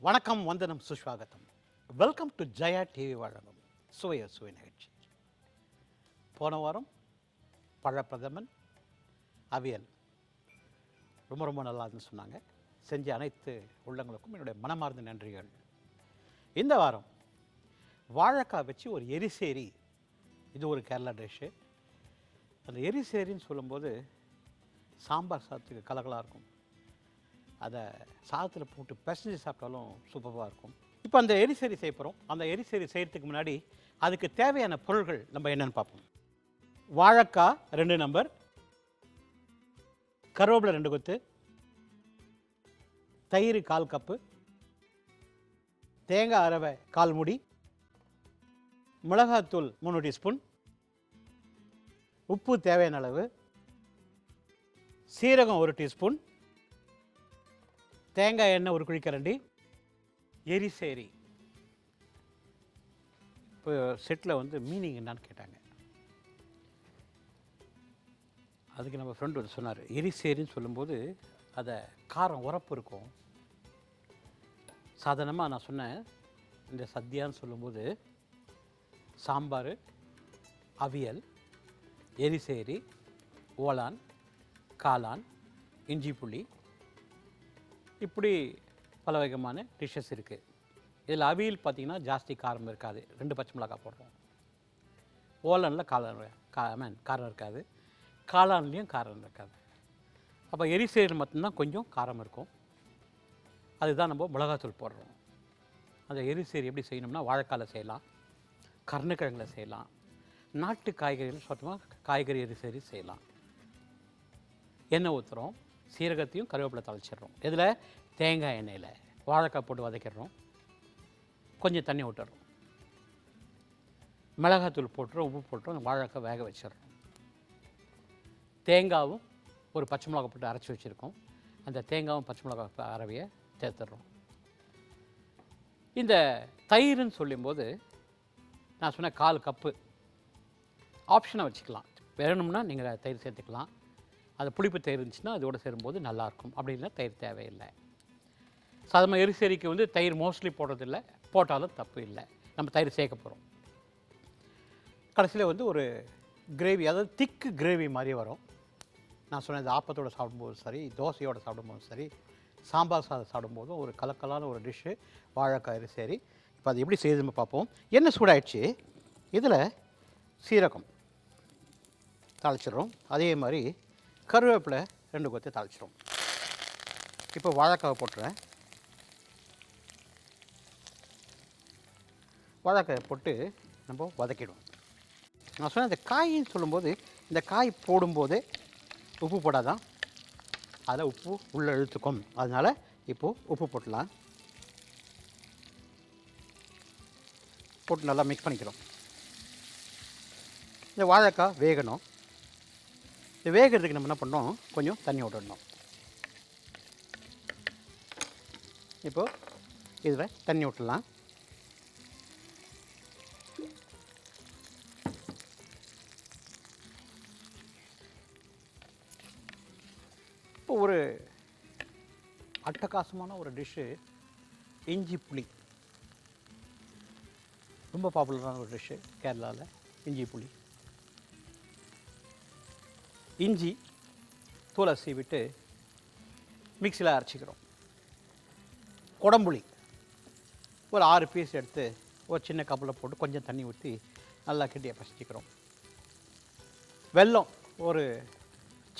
வணக்கம், வந்தனம், சுஸ்வாகத்தம். Welcome to Jaya TV வழங்கும் சுவைய சுவை நிகழ்ச்சி. போன வாரம் பழப்பிரதமன் அவியல் ரொம்ப ரொம்ப நல்லாதுன்னு சொன்னாங்க. செஞ்ச அனைத்து உள்ளங்களுக்கும் என்னுடைய மனமார்ந்த நன்றிகள். இந்த வாரம் வாழைக்காய் வச்சு ஒரு எரிசேரி, இது ஒரு கேரளா டிஷ்ஷு. அந்த எரிசேரின்னு சொல்லும்போது சாம்பார் சாதத்துக்கு கலகலாக இருக்கும். அதை சாதத்தில் போட்டு பிசைஞ்சு சாப்பிட்டாலும் சூப்பராக இருக்கும். இப்போ அந்த எரிசேரி செய்ய போகிறோம். அந்த எரிசேரி செய்கிறதுக்கு முன்னாடி அதுக்கு தேவையான பொருள்கள் நம்ம என்னென்னு பார்ப்போம். வாழைக்காய் 2 நம்பர், கருவேப்பிலை 2 கொத்து, தயிர் 1/4 கப்பு, தேங்காய் அரவை 1/4 மூடி, மிளகாத்தூள் 3 டீஸ்பூன், உப்பு தேவையான அளவு, சீரகம் 1 டீஸ்பூன், தேங்காய் எண்ணெய் 1 குழிக்கரண்டி, எரிசேரி. இப்போ செட்டில் மீனிங் என்னான்னு கேட்டாங்க. அதுக்கு நம்ம ஃப்ரெண்டு சொன்னார், எரிசேரின்னு சொல்லும்போது அதை காரம் உரப்பு இருக்கும். சாதாரணமாக நான் சொன்னேன், இந்த சத்யான்னு சொல்லும்போது சாம்பார், அவியல், எரிசேரி, ஓலான், காளான், இஞ்சி புளி, இப்படி பல வகையான டிஷ்ஷஸ் இருக்குது. இதில் அவியல் பார்த்திங்கன்னா ஜாஸ்தி காரம் இருக்காது, 2 பச்சை மிளகாய் போடுறோம். ஓலனில் காரம் இருக்காது, காளான்லேயும் காரம் இருக்காது. அப்போ எரிசேரி மட்டும்தான் கொஞ்சம் காரம் இருக்கும். அதுதான் நம்ம மிளகாத்தூள் போடுறோம். அந்த எரிசேரி எப்படி செய்யணும்னா, வாழைக்காயில் செய்யலாம், கருணக்கிழங்கில் செய்யலாம், நாட்டு காய்கறிகள் சுத்தமாக காய்கறி எரிசேரி செய்யலாம். எண்ணெய் ஊற்றுறோம், சீரகத்தையும் கருவேப்பிலை தழைச்சிடுறோம். இதில் தேங்காய் எண்ணெயில் வாழைக்காய் போட்டு வதக்கிடுறோம், கொஞ்சம் தண்ணி விட்டுறோம், மிளகாத்தூள் போட்டுறோம், உப்பு போட்டுறோம், அந்த வாழைக்காய் வேக வச்சிடுறோம். தேங்காவும் ஒரு பச்சை மிளகாய் போட்டு அரைச்சி வச்சுருக்கோம், அந்த தேங்காவும் பச்சை மிளகாய் அரவையை சேர்த்துடுறோம். இந்த தயிர்னு சொல்லும்போது நான் சொன்ன 1/4 கப்பு ஆப்ஷனை வச்சுக்கலாம். வேணும்னா நீங்கள் தயிர் சேர்த்துக்கலாம். அது புளிப்பு தயிர் இருந்துச்சுன்னா அதோடு சேரும்போது நல்லாயிருக்கும். அப்படி இல்லைன்னா தயிர் தேவையில்லை. சாதாரண எரிசேரிக்கு தயிர் மோஸ்ட்லி போடுறதில்லை, போட்டாலும் தப்பு இல்லை. நம்ம தயிர் சேர்க்க போகிறோம். கடைசியில் ஒரு கிரேவி, அதாவது திக்கு கிரேவி மாதிரி வரும். நான் சொன்னது ஆப்பத்தோடு சாப்பிடும்போது சரி, தோசையோடு சாப்பிடும்போது சரி, சாம்பார் சாதம் சாப்பிடும்போதும் ஒரு கலக்கலான ஒரு டிஷ்ஷு வாழைக்காய் எரிசேரி. இப்போ அது எப்படி செய்யுதுன்னு பார்ப்போம். எண்ணெய் சூடாயிடுச்சு, இதில் சீரகம் தாளிச்சிடுறோம். அதே மாதிரி கருவேப்பிலை 2 கொத்து தாளிச்சிடும். இப்போ வாழைக்காவை போட்டுறேன். வாழைக்காயை போட்டு நம்ம வதக்கிடுவோம். நான் சொன்ன இந்த காயின்னு சொல்லும்போது, இந்த காய் போடும்போது உப்பு போடாதான், அதில் உப்பு உள்ளே இழுத்துக்கும். அதனால் இப்போது உப்பு போட்டலாம். போட்டு நல்லா மிக்ஸ் பண்ணிக்கிறோம். இந்த வாழைக்காய் வேகணும். இது வேகிறதுக்கு நம்ம என்ன பண்ணோம், கொஞ்சம் தண்ணி விட்டுடணும். இப்போது இதில் தண்ணி விட்டுடலாம். இப்போ ஒரு அட்டகாசமான ஒரு டிஷ்ஷு இஞ்சி புளி. ரொம்ப பாப்புலரான ஒரு டிஷ்ஷு கேரளாவில், இஞ்சி புளி. இஞ்சி தூளை சீவிட்டு மிக்சியில் அரைச்சிக்கிறோம். குடம்புளி ஒரு 6 பீஸ் எடுத்து ஒரு சின்ன கப்பில் போட்டு கொஞ்சம் தண்ணி ஊற்றி நல்லா கட்டியை பசிச்சிக்கிறோம். வெல்லம் ஒரு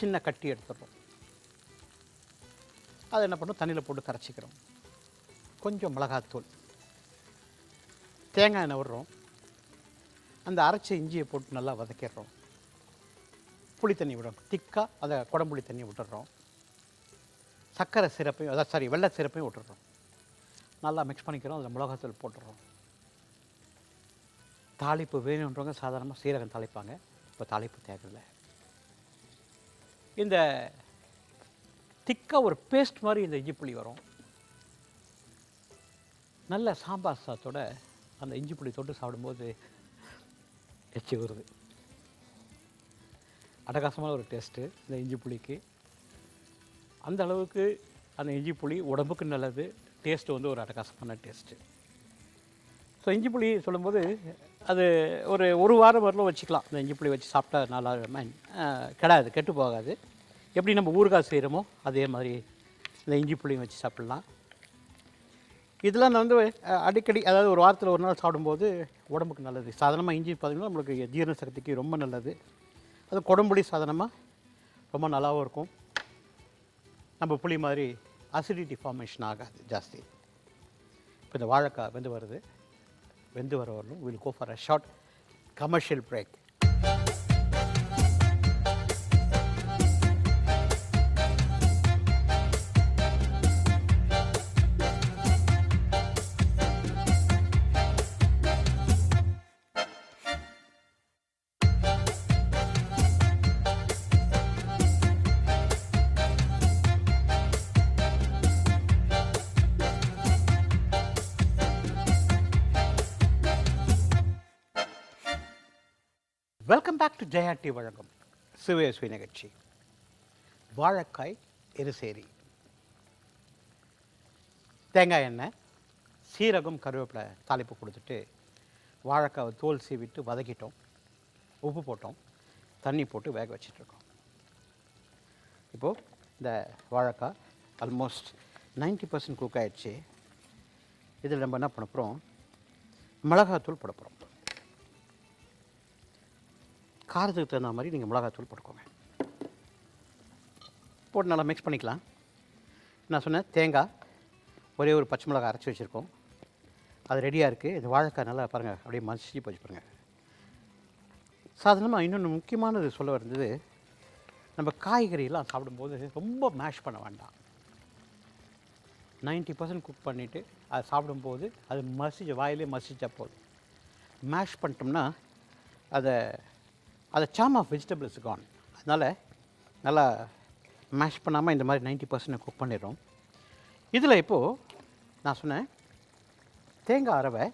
சின்ன கட்டி எடுத்துடுறோம். அதை என்ன பண்ணோம், தண்ணியில் போட்டு கரைச்சிக்கிறோம். கொஞ்சம் மிளகாத்தூள், தேங்காய் எண்ணெய் விடுறோம். அந்த அரைச்ச இஞ்சியை போட்டு நல்லா வதக்கிடுறோம். புளி தண்ணி விடுறோம், திக்காக அதை குடம்புளி தண்ணி விட்டுடுறோம். சர்க்கரை சிரப்பையும், வெள்ளை சிரப்பையும் விட்டுடுறோம். நல்லா மிக்ஸ் பண்ணிக்கிறோம். அதில் மிளகாத்தூள் போட்டுடுறோம். தாளிப்பு வேணுன்றவங்க சாதாரணமாக சீரகம் தாளிப்பாங்க, இப்போ தாளிப்பு தேவையில்லை. இந்த திக்காக ஒரு பேஸ்ட் மாதிரி இந்த இஞ்சி புளி வரும். நல்ல சாம்பார் சாதத்தோட அந்த இஞ்சி புளி தொட்டு சாப்பிடும்போது எச்சி வருது. அட்டகாசமான ஒரு டேஸ்ட்டு இந்த இஞ்சி புளிக்கு. அந்த அளவுக்கு அந்த இஞ்சி புளி உடம்புக்கு நல்லது, டேஸ்ட்டு வந்து ஒரு அட்டகாசமான டேஸ்ட்டு. ஸோ இஞ்சி புளி சொல்லும்போது அது ஒரு வாரம் வரலும் வச்சுக்கலாம். இந்த இஞ்சி புளி வச்சு சாப்பிட்டா நல்லா கெடாது, கெட்டு போகாது. எப்படி நம்ம ஊறுகாய் செய்கிறோமோ அதே மாதிரி இந்த இஞ்சி புளியும் வச்சு சாப்பிட்லாம். இதெல்லாம் நான் வந்து அடிக்கடி, அதாவது ஒரு வாரத்தில் ஒரு நாள் சாப்பிடும்போது உடம்புக்கு நல்லது. சாதாரணமாக இஞ்சி பார்த்திங்கன்னா நம்மளுக்கு ஜீரண சக்திக்கு ரொம்ப நல்லது. அது குடம்புளி சாதாரணமாக ரொம்ப நல்லாவும் இருக்கும். நம்ம புளி மாதிரி அசிடிட்டி ஃபார்மேஷன் ஆகாது ஜாஸ்தி. இப்போ இந்த வாழைக்காய் வெந்து வர வரலும் will go for a short commercial break. Welcome back to Jaya TV வழங்கும் சுவை நிகழ்ச்சி. வாழைக்காய் எரிசேரி, தேங்காய் எண்ணெய், சீரகம், கருவேப்பிலை தாளிப்பு கொடுத்துட்டு வாழைக்காவை தோல் சீவிட்டு வதக்கிட்டோம், உப்பு போட்டோம், தண்ணி போட்டு வேக வச்சிட்ருக்கோம். இப்போது இந்த வாழைக்காய் ஆல்மோஸ்ட் 90% குக் ஆகிடுச்சு. இதில் நம்ம என்ன பண்ண போகிறோம், மிளகாத்தூள் போட போகிறோம். காரத்துக்கு தகுந்த மாதிரி நீங்கள் மிளகாத்தூள் போட்டுக்கோங்க. போட்டு நல்லா மிக்ஸ் பண்ணிக்கலாம். நான் சொன்னேன் தேங்காய், ஒரே ஒரு பச்சை மிளகாய் அரைச்சி வச்சுருக்கோம், அது ரெடியாக இருக்குது. இந்த வாழைக்காய் நல்லா பாருங்கள் அப்படியே மசிச்சு போச்சு பாருங்கள். சாதாரணமாக இன்னொன்று முக்கியமானது சொல்ல வருது, நம்ம காய்கறியெல்லாம் சாப்பிடும்போது ரொம்ப மேஷ் பண்ண வேண்டாம். 90% குக் பண்ணிவிட்டு அதை சாப்பிடும்போது அது வாயிலே மசிச்சா போதும். மேஷ் பண்ணிட்டோம்னா அதை சாம் ஆஃப் வெஜிடபிள்ஸ் கான். அதனால் நல்லா மேஷ் பண்ணாமல் இந்த மாதிரி 90% குக் பண்ணிடுறோம். இதில் இப்போது நான் சொன்னேன் தேங்காய் அரவை,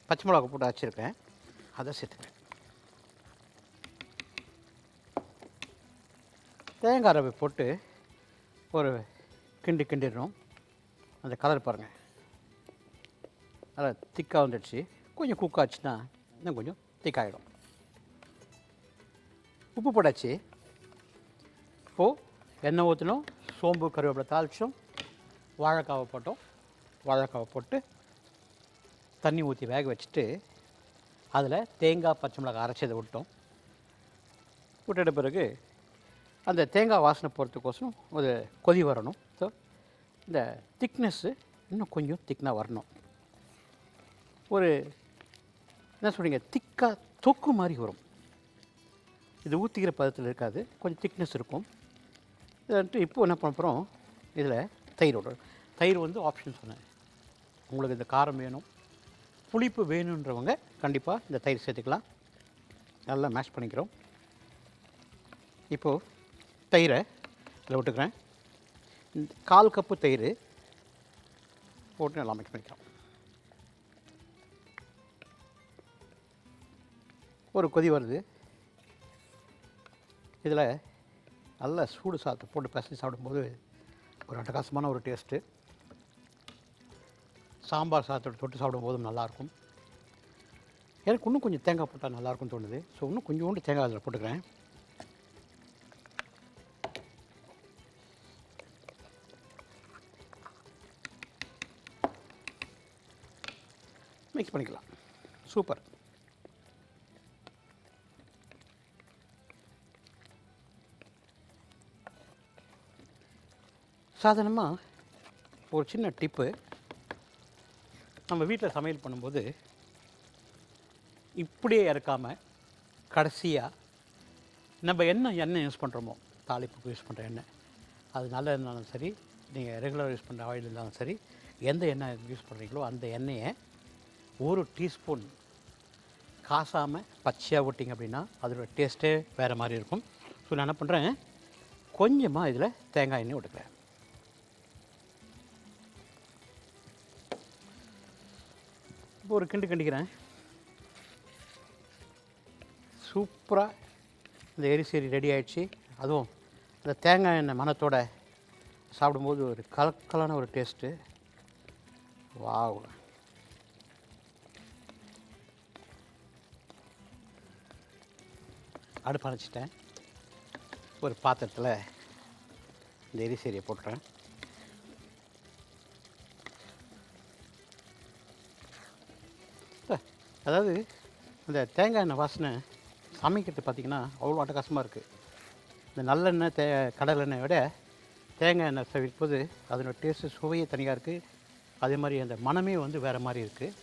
பச்சை மிளகா போட்டு வச்சுருக்கேன், அதை சேர்த்துக்கிறேன். தேங்காய் அரவை போட்டு ஒரு கிண்டிடுறோம். அந்த கலர் பாருங்கள் நல்லா திக்காக வந்துடுச்சு. கொஞ்சம் குக் ஆச்சுன்னா இன்னும் கொஞ்சம் திக்காகிடும். உப்பு போட்டாச்சு. இப்போது எண்ணெய் ஊற்றினோம், சோம்பு கருவேப்பிலை தாளிச்சோம், வாழைக்காவை போட்டோம். வாழைக்காவை போட்டு தண்ணி ஊற்றி வேக வச்சுட்டு அதில் தேங்காய் பச்சை மிளகாய் அரைச்சதை விட்டோம். விட்டுட்ட பிறகு அந்த தேங்காய் வாசனை போகிறதுக்கோசரம் ஒரு கொதி வரணும். ஸோ இந்த திக்னஸ்ஸு இன்னும் கொஞ்சம் திக்னாக வரணும். ஒரு என்ன சொல்கிறீங்க, திக்காக தொக்கு மாதிரி வரும். இது ஊற்றிக்கிற பதத்தில் இருக்காது, கொஞ்சம் திக்னஸ் இருக்கும். இதை இப்போது என்ன பண்ண போகிறோம், இதில் தயிர் வந்து ஆப்ஷன் சொன்னேன். உங்களுக்கு இந்த காரம் வேணும், புளிப்பு வேணுன்றவங்க கண்டிப்பாக இந்த தயிர் சேர்த்துக்கலாம். நல்லா மேஷ் பண்ணிக்கிறோம். இப்போது தயிரை இதில் விட்டுக்கிறேன். 1/4 கப்பு தயிர் போட்டு நல்லா மிக்ஸ் பண்ணிக்கிறோம். ஒரு கொதி வருது. இதில் நல்ல சூடு சாதத்தை போட்டு பிசைஞ்சு சாப்பிடும்போது ஒரு அட்டகாசமான ஒரு டேஸ்ட்டு. சாம்பார் சாதத்தோடு தொட்டு சாப்பிடும்போதும் நல்லாயிருக்கும். எனக்கு இன்னும் கொஞ்சம் தேங்காய் போட்டால் நல்லாயிருக்கும்னு தோணுது. ஸோ இன்னும் கொஞ்சோண்டு தேங்காய் அதில் போட்டுக்கிறேன். மிக்ஸ் பண்ணிக்கலாம். சூப்பர். சாதாரணமாக ஒரு சின்ன டிப்பு, நம்ம வீட்டில் சமையல் பண்ணும்போது இப்படியே இறக்காமல் கடைசியாக நம்ம எண்ணெய் யூஸ் பண்ணுறோமோ, தாளிப்புக்கு யூஸ் பண்ணுற எண்ணெய், அது நல்ல இருந்தாலும் சரி, நீங்கள் ரெகுலர் யூஸ் பண்ணுற ஆயில் இருந்தாலும் சரி, எந்த எண்ணெய் யூஸ் பண்ணுறீங்களோ அந்த எண்ணெயை 1 டீஸ்பூன் காசாமல் பச்சையாக விட்டிங்க அப்படின்னா அதோடய டேஸ்ட்டே வேறு மாதிரி இருக்கும். ஸோ நான் என்ன பண்ணுறேன், கொஞ்சமாக இதில் தேங்காய் எண்ணெய் விட்டுக்கிறேன். இப்போ ஒரு கிண்டிக்கிறேன். சூப்பராக இந்த எரிசேரி ரெடி ஆகிடுச்சு. அதுவும் இந்த தேங்காய் எண்ணெய் மணத்தோடு சாப்பிடும்போது ஒரு கலக்கலான ஒரு டேஸ்ட்டு. வாவ். அடுப்பு அணைச்சிட்டேன். ஒரு பாத்திரத்தில் இந்த எரிசேரியை போட்டுறேன். அதாவது இந்த தேங்காய் எண்ணெய் வாசனை சமைக்கிறது பார்த்திங்கன்னா அவ்வளோ அட்டகாசமாக இருக்குது. இந்த நல்லெண்ணெய் கடலெண்ணெய் விட தேங்காய் எண்ணெய் சமைப்போது அதனோட டேஸ்ட்டு சுவையே தனியாக இருக்குது. அதே மாதிரி அந்த மனமே வந்து வேறு மாதிரி இருக்குது.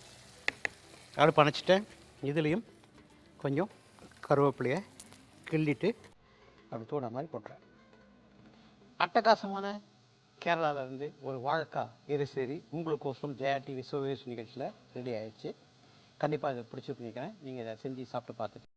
அடுப்பு அணைச்சிட்டேன். இதுலேயும் கொஞ்சம் கருவேப்பிலையை கிள்ளிட்டு அப்படி தூண மாதிரி போட்டுறேன். அட்டகாசமான கேரளாவிலேருந்து ஒரு வாழைக்காய் எரிசேரி உங்களுக்கோசம் ஜெயா டிவி சோவேஸ் நிகழ்ச்சியில் ரெடி ஆகிடுச்சு. கண்டிப்பாக இதை பிடிச்சிருக்கு நினைக்கிறேன். நீங்கள் இதை செஞ்சு சாப்பிட்டு பார்த்துட்டு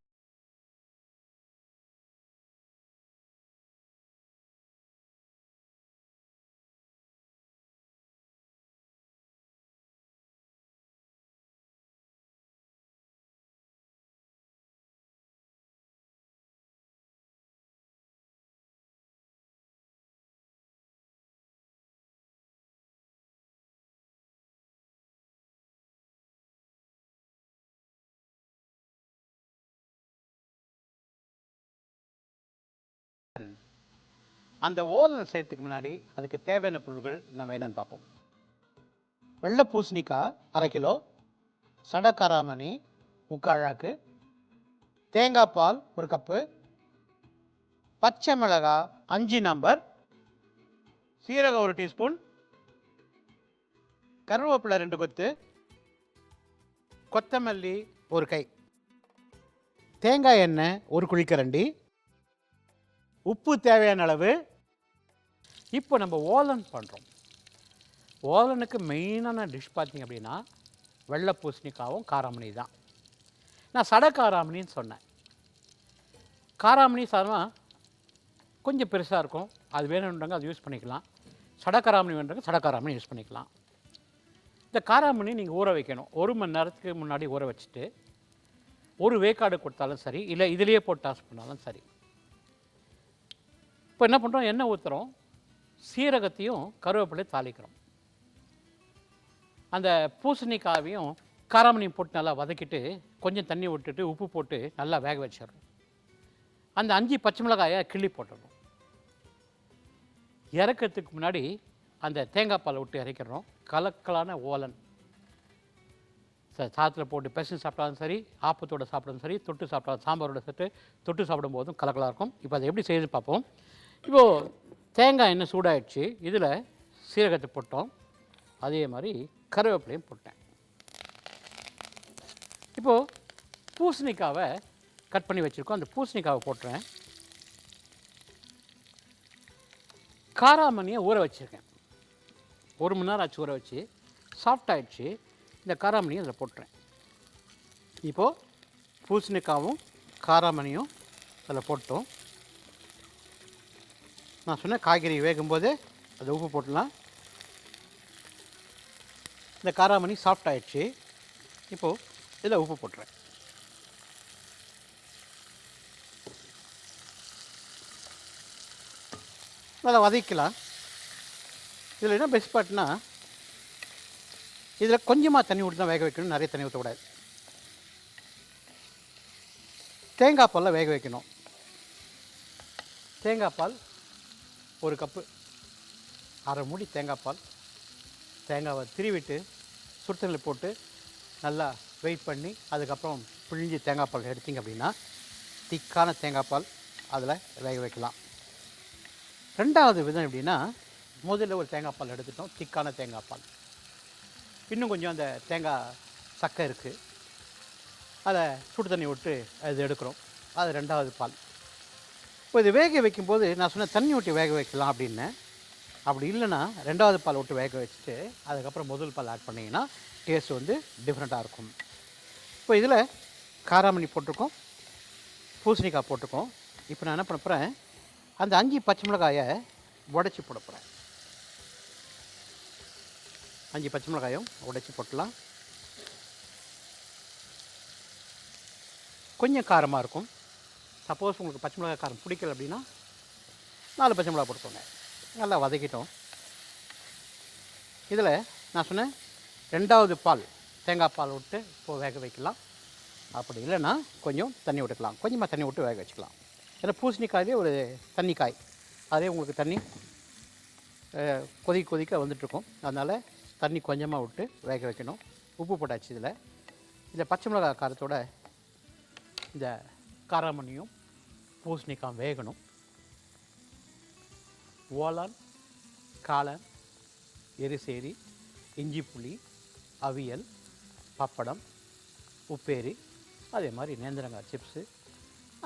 அந்த ஓலன் செய்யறதுக்கு முன்னாடி அதுக்கு தேவையான பொருட்கள் நம்ம என்னன்னு பார்ப்போம். வெள்ளை பூசணிக்காய் 1/2 கிலோ, சடக்காராமணி 3/4 அழாக்கு, தேங்காய் பால் 1 கப்பு, பச்சை மிளகாய் 5 நம்பர், சீரகம் 1 டீஸ்பூன், கருவேப்பிலை 2 கொத்து, கொத்தமல்லி 1 கை, தேங்காய் எண்ணெய் 1 குழிக்கரண்டி, உப்பு தேவையான அளவு. இப்போ நம்ம ஓலன் பண்ணுறோம். ஓலனுக்கு மெயினான டிஷ் பார்த்திங்க அப்படின்னா வெள்ளை பூசணிக்காவும் காராமணி தான். நான் சடக்காராமணின்னு சொன்னேன். காராமணி சாதமாக கொஞ்சம் பெருசாக இருக்கும். அது வேணுன்றவங்க அது யூஸ் பண்ணிக்கலாம். சடக்காராமணி வேணுன்றவங்க சடக்காராமணி யூஸ் பண்ணிக்கலாம். இந்த காராமணி நீங்கள் ஊற வைக்கணும். 1 மணி நேரத்துக்கு முன்னாடி ஊற வச்சுட்டு ஒரு வேக்காடு கொடுத்தாலும் சரி, இல்லை இதிலேயே போட்டு டாஸ் பண்ணாலும் சரி. இப்போ என்ன பண்ணுறோம், எண்ணெய் ஊற்றுறோம், சீரகத்தையும் கருவேப்பிலையும் தாளிக்கிறோம். அந்த பூசணிக்காவையும் காராமணியும் போட்டு நல்லா வதக்கிட்டு கொஞ்சம் தண்ணி விட்டுட்டு உப்பு போட்டு நல்லா வேக வச்சிடணும். அந்த 5 பச்சை மிளகாயை கிள்ளி போட்டுடணும். இறக்கிறதுக்கு முன்னாடி அந்த தேங்காய் பாலை விட்டு இறக்கிறோம். கலக்கலான ஓலன் சாதத்தில் போட்டு பெசஞ்சு சாப்பிட்டாலும் சரி, ஆப்பத்தோடு சாப்பிட்டாலும் சரி, தொட்டு சாப்பிட்டாலும் சாம்பாரோட சேர்த்து தொட்டு சாப்பிடும்போதும் கலக்கலாக இருக்கும். இப்போ அதை எப்படி செய்து பார்ப்போம். இப்போது தேங்காய் எண்ணெய் சூடாகிடுச்சு. இதில் சீரகத்தை போட்டோம். அதே மாதிரி கருவேப்பிலையும் போட்டேன். இப்போது பூசணிக்காவை கட் பண்ணி வச்சுருக்கோம். அந்த பூசணிக்காவை போட்டுறேன். காராமணியை ஊற வச்சுருக்கேன். 1 மணி நேரம் ஆச்சு ஊற வச்சு. சாஃப்ட் ஆகிடுச்சு. இந்த காராமணியை அதில் போட்டுறேன். இப்போது பூசணிக்காவும் காராமணியும் அதில் போட்டோம். நான் சொன்ன காய்கறி வேகும்போது அதை உப்பு போட்டுடலாம். இந்த காராமணி சாஃப்ட் ஆகிடுச்சு. இப்போது இதில் உப்பு போட்டுறேன். நல்லா வதக்கலாம். இதில் என்ன பெஸ்ட் பார்ட்னா, இதில் கொஞ்சமாக தண்ணி ஊற்றி தான் வேக வைக்கணும். நிறைய தண்ணி ஊற்றக்கூடாது. தேங்காய் பாலில் வேக வைக்கணும். தேங்காய் பால் 1 கப்பு, 1/2 மூடி தேங்காய் பால். தேங்காவை திருவிட்டு சுடுதண்ணில் போட்டு நல்லா வெயிட் பண்ணி அதுக்கப்புறம் பிழிஞ்சி தேங்காய் பால் எடுத்திங்க அப்படின்னா திக்கான தேங்காய் பால் அதில் வேக வைக்கலாம். 2வது விதம் எப்படின்னா, முதல்ல ஒரு தேங்காய் பால் எடுத்துட்டோம், திக்கான தேங்காய் பால். இன்னும் கொஞ்சம் அந்த தேங்காய் சக்கை இருக்குது, அதை சுடு தண்ணி விட்டு அது எடுக்கிறோம். அது 2வது பால். இப்போ இது வேக வைக்கும்போது நான் சொன்ன தண்ணி விட்டு வேக வைக்கலாம் அப்படின்னு. அப்படி இல்லைன்னா 2வது பால் விட்டு வேக வச்சுட்டு அதுக்கப்புறம் முதல் பால் ஆட் பண்ணிங்கன்னா டேஸ்ட் வந்து டிஃப்ரெண்ட்டாக இருக்கும். இப்போ இதில் காராமணி போட்டிருக்கோம், பூசணிக்காய் போட்டிருக்கோம். இப்போ நான் என்ன பண்ண போகிறேன், அந்த 5 பச்சை மிளகாயை உடச்சி போட போகிறேன். 5 பச்சை மிளகாயும் உடச்சி போட்டலாம். கொஞ்சம் காரமாக இருக்கும். சப்போஸ் உங்களுக்கு பச்சை மிளகாய் காரம் பிடிக்கல அப்படின்னா 4 பச்சை மிளகாய் போட்டுக்கோங்க. நல்லா வதக்கிட்டோம். இதில் நான் சொன்னேன் 2வது பால் தேங்காய் பால் விட்டு இப்போது வேக வைக்கலாம். அப்படி இல்லைன்னா கொஞ்சம் தண்ணி விட்டுக்கலாம். கொஞ்சமாக தண்ணி விட்டு வேக வச்சுக்கலாம். ஏன்னா பூசணிக்காயிலே ஒரு தண்ணிக்காய், அதே உங்களுக்கு தண்ணி கொதிக்க வந்துட்டுருக்கும். அதனால் தண்ணி கொஞ்சமாக விட்டு வேக வைக்கணும். உப்பு போட்டாச்சு. இதில் பச்சை மிளகாய் காரத்தோட இந்த காராமணியும் பூசணிக்காய் வேகணும். ஓலான், காளான், எரிசேரி, இஞ்சி புளி, அவியல், பப்படம், உப்பேரி, அதே மாதிரி நேந்திரங்காய் சிப்ஸு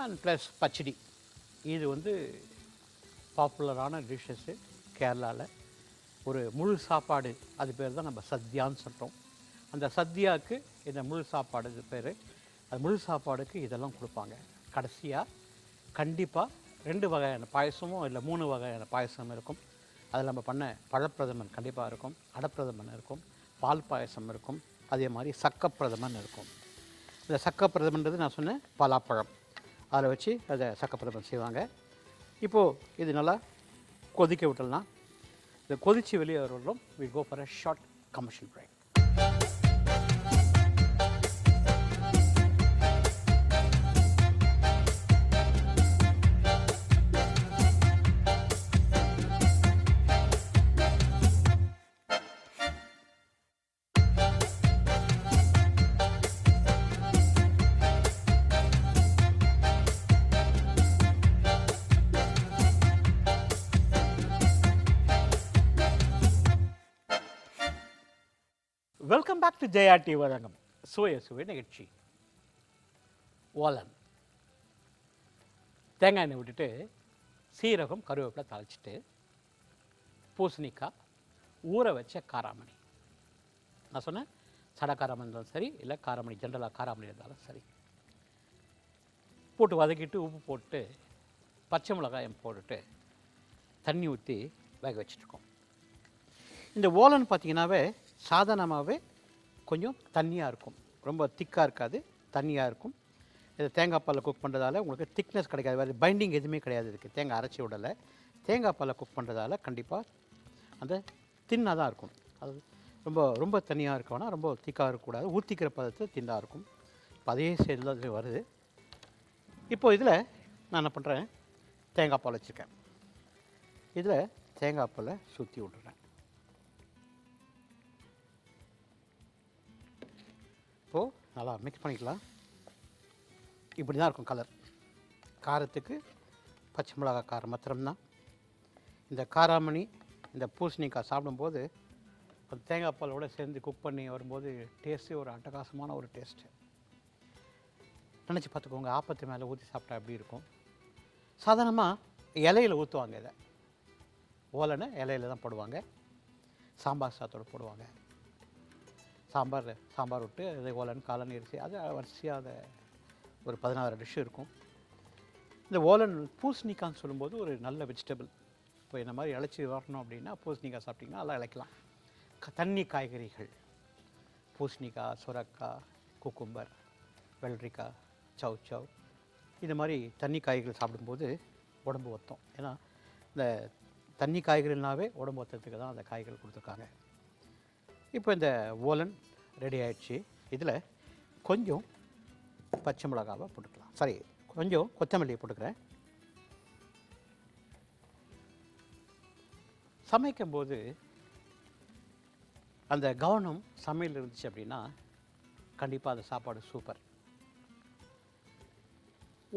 அண்ட் ப்ளஸ் பச்சடி. இது பாப்புலரான டிஷ்ஷஸ்ஸு கேரளாவில். ஒரு முழு சாப்பாடு, அது பேர் தான் நம்ம சத்யான்னு சொல்கிறோம். அந்த சத்யாவுக்கு இந்த முழு சாப்பாடு இது பேர். அது முழு சாப்பாடுக்கு இதெல்லாம் கொடுப்பாங்க. கடைசியாக கண்டிப்பாக 2 வகையான பாயசமும் இல்லை 3 வகையான பாயசம் இருக்கும். அதில் நம்ம பண்ண பழப்பிரதமன் கண்டிப்பாக இருக்கும், அடப்பிரதமன் இருக்கும், பால் பாயசம் இருக்கும், அதே மாதிரி சக்கப்பிரதமன் இருக்கும். இந்த சக்கப்பிரதமன்றது நான் சொன்னேன் பலாப்பழம், அதில் வச்சு அதை சக்கப்பிரதமன் செய்வாங்க. இப்போது இது நல்லா கொதிக்க விட்டுடலாம். இதை கொதித்து வெளியே வரணும். we go for a short commercial break. Welcome back to Jaya TV வழங்கம் சுவை சுவை நிகழ்ச்சி. ஓலன் தேங்காய் எண்ணெய் விட்டுட்டு சீரகம் கருவேப்பிலை தாளிச்சிட்டு பூசணிக்காய் ஊற வச்ச காராமணி, நான் சொன்னேன் சடை காராமணி இருந்தாலும் சரி, இல்லை காராமணி ஜென்ரலாக காராமணி இருந்தாலும் சரி, போட்டு வதக்கிட்டு உப்பு போட்டு பச்சை மிளகாயம் போட்டுட்டு தண்ணி ஊற்றி வேக வச்சுட்ருக்கோம். இந்த ஓலன் பார்த்திங்கனாவே சாதாரணமாகவே கொஞ்சம் தண்ணியாக இருக்கும், ரொம்ப திக்காக இருக்காது, தண்ணியாக இருக்கும். இது தேங்காய் பாலில் குக் பண்ணுறதால உங்களுக்கு திக்னஸ் கிடைக்காது, வேறு பைண்டிங் எதுவுமே கிடையாது. இருக்குது தேங்காய் அரைச்சி விடலை. தேங்காய் பாலில் குக் பண்ணுறதால கண்டிப்பாக அந்த தின்னாக தான் இருக்கும். அது ரொம்ப ரொம்ப தண்ணியாக இருக்கோன்னா ரொம்ப திக்காக இருக்கக்கூடாது, ஊற்றிக்கிற பதத்தில் தின்னாக இருக்கும். இப்போ அதே சைடில் தான் வருது. இப்போது இதில் நான் என்ன பண்ணுறேன், தேங்காய் பால் வச்சுருக்கேன். இதில் தேங்காய் பாலை சுற்றி விட்டுறேன். இப்போது நல்லா மிக்ஸ் பண்ணிக்கலாம். இப்படி தான் இருக்கும் கலர். காரத்துக்கு பச்சை மிளகாய் காரம் மாத்திரம்தான். இந்த காராமணி இந்த பூசணிக்காய் சாப்பிடும்போது அந்த தேங்காய் பாலோடு சேர்ந்து குக் பண்ணி வரும்போது டேஸ்ட்டு ஒரு அட்டகாசமான ஒரு டேஸ்ட்டு. நினச்சி பார்த்துக்கோங்க, ஆப்பத்து மேலே ஊற்றி சாப்பிட்டா எப்படி இருக்கும். சாதாரணமாக இலையில் ஊற்றுவாங்க. இதை ஓலனை இலையில தான் போடுவாங்க, சாம்பார் சாதத்தோடு போடுவாங்க. சாம்பார் விட்டு அதை ஓலன் காளான் அரிசி அது வரிசையாக அதை ஒரு 16 டிஷ்ஷு இருக்கும். இந்த ஓலன் பூசணிக்கான்னு சொல்லும்போது ஒரு நல்ல வெஜிடபிள். இப்போ இந்த மாதிரி இழைச்சி வரணும் அப்படின்னா பூசணிக்காய் சாப்பிட்டிங்கன்னா நல்லா இழைக்கலாம். தண்ணி காய்கறிகள் பூசணிக்காய், சுரக்காய், குக்கும்பர், வெள்ளரிக்காய், சவ் இது மாதிரி தண்ணி காய்கறிகள் சாப்பிடும்போது உடம்பு ஒத்தும். ஏன்னா இந்த தண்ணி காய்கறினாவே உடம்பு ஒத்துறதுக்கு தான் அந்த காய்கறிகள் கொடுத்துருக்காங்க. இப்போ இந்த ஓலன் ரெடி ஆகிடுச்சு. இதில் கொஞ்சம் பச்சை மிளகாவை போட்டுக்கலாம், சாரி கொஞ்சம் கொத்தமல்லியை போட்டுக்கிறேன். சமைக்கும்போது அந்த கவனம் சமையல் இருந்துச்சு அப்படின்னா கண்டிப்பாக அந்த சாப்பாடு சூப்பர்.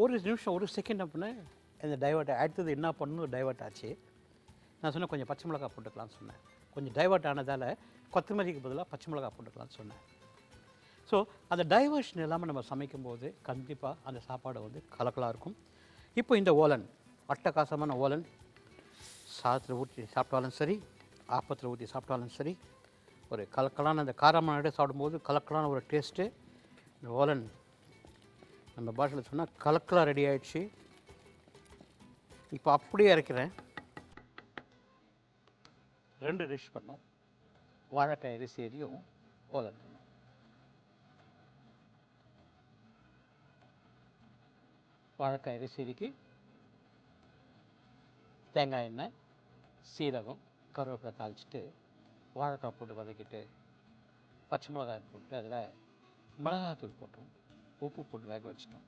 ஒரு நிமிஷம் ஒரு செகண்ட் அப்படின்னா இந்த டைவர்ட் அடுத்தது என்ன பண்ணணும் டைவர்ட் ஆச்சு. நான் சொன்னேன் கொஞ்சம் பச்சை மிளகாய் போட்டுக்கலான்னு சொன்னேன். கொஞ்சம் டைவர்ட் ஆனதால் கொத்தமல்லிக்கு பதிலாக பச்சை மிளகாய் போட்டுக்கலான்னு சொன்னேன். ஸோ அந்த டைவர்ஷன் இல்லாமல் நம்ம சமைக்கும்போது கண்டிப்பாக அந்த சாப்பாடு கலக்கலாக இருக்கும். இப்போ இந்த ஓலன் அட்டகாசமான ஓலன் சாதத்தில் ஊற்றி சாப்பிட்டாலும் சரி, ஆப்பத்தில் ஊற்றி சாப்பிட்டாலும் சரி, ஒரு கலக்கலான அந்த காரமான சாப்பிடும்போது கலக்கலான ஒரு டேஸ்ட்டு. இந்த ஓலன் நம்ம பாஷையில் சொன்னால் கலக்கலாக ரெடி ஆகிடுச்சு. இப்போ அப்படியே இறக்கிறேன். 2 டிஷ் பண்ணோம், வாழைக்காய் எரிசேரியும் ஓலன். வாழைக்காய் எரிசேரிக்கு தேங்காய் எண்ணெய், சீரகம், கருவேப்பிலை தாளிச்சிட்டு வாழைக்காய் போட்டு வதக்கிட்டு பச்சை மிளகாய் போட்டு அதில் மிளகாத்தூள் போட்டோம், உப்பு போட்டு வேக வச்சிட்டோம்.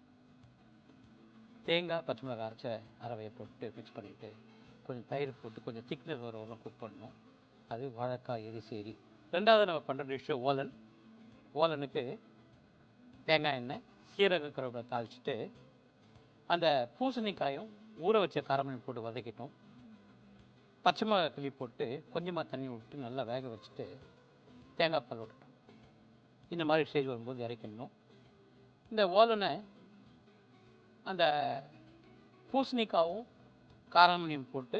தேங்காய் பச்சை மிளகாய் அரைச்ச அரவையை போட்டு மிக்ஸ் பண்ணிவிட்டு கொஞ்சம் தயிர் போட்டு கொஞ்சம் திக்னஸ் வர குக் பண்ணணும். அது வாழைக்காய் எரிசேரி. ரெண்டாவது நம்ம பண்ணுற டிஷ்ஷு ஓலன். ஓலனுக்கு தேங்காய் எண்ணெய், சீரக கருவேப்பிலை தாளிச்சிட்டு அந்த பூசணிக்காயும் ஊற வச்ச காரமணி போட்டு வதக்கிட்டோம். பச்சை மிளகாய் கிள்ளி போட்டு கொஞ்சமாக தண்ணி விட்டு நல்லா வேக வச்சுட்டு தேங்காய் பால் விட்டுட்டோம். இந்த மாதிரி ஸ்டேஜ் வரும்போது இறக்கிடணும். இந்த ஓலனை அந்த பூசணிக்காவும் காரமணியும் போட்டு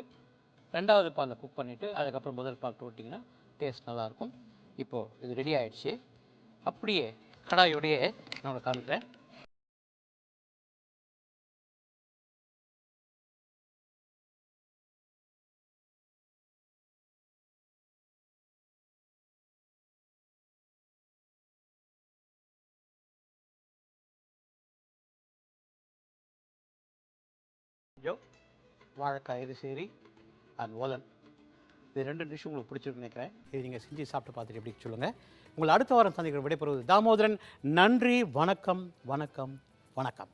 ரெண்டாவது பாலில் குக் பண்ணிவிட்டு அதுக்கப்புறம் முதல் பால் போட்டிங்கன்னா டேஸ்ட் நல்லாயிருக்கும். இப்போது இது ரெடி ஆகிடுச்சு. அப்படியே கடாயோடையே நான் காமிக்கிறேன். வாழைக்காய் எரிசேரி அண்ட் ஓலன், இது 2 டிஷ் உங்களுக்கு பிடிச்சிருக்குன்னு நினைக்கிறேன். இது நீங்கள் செஞ்சு சாப்பிட்டு பார்த்துட்டு எப்படி சொல்லுங்கள். உங்களை அடுத்த வாரம் சந்திக்கிற விடைபெறுவது தாமோதரன். நன்றி, வணக்கம், வணக்கம், வணக்கம்.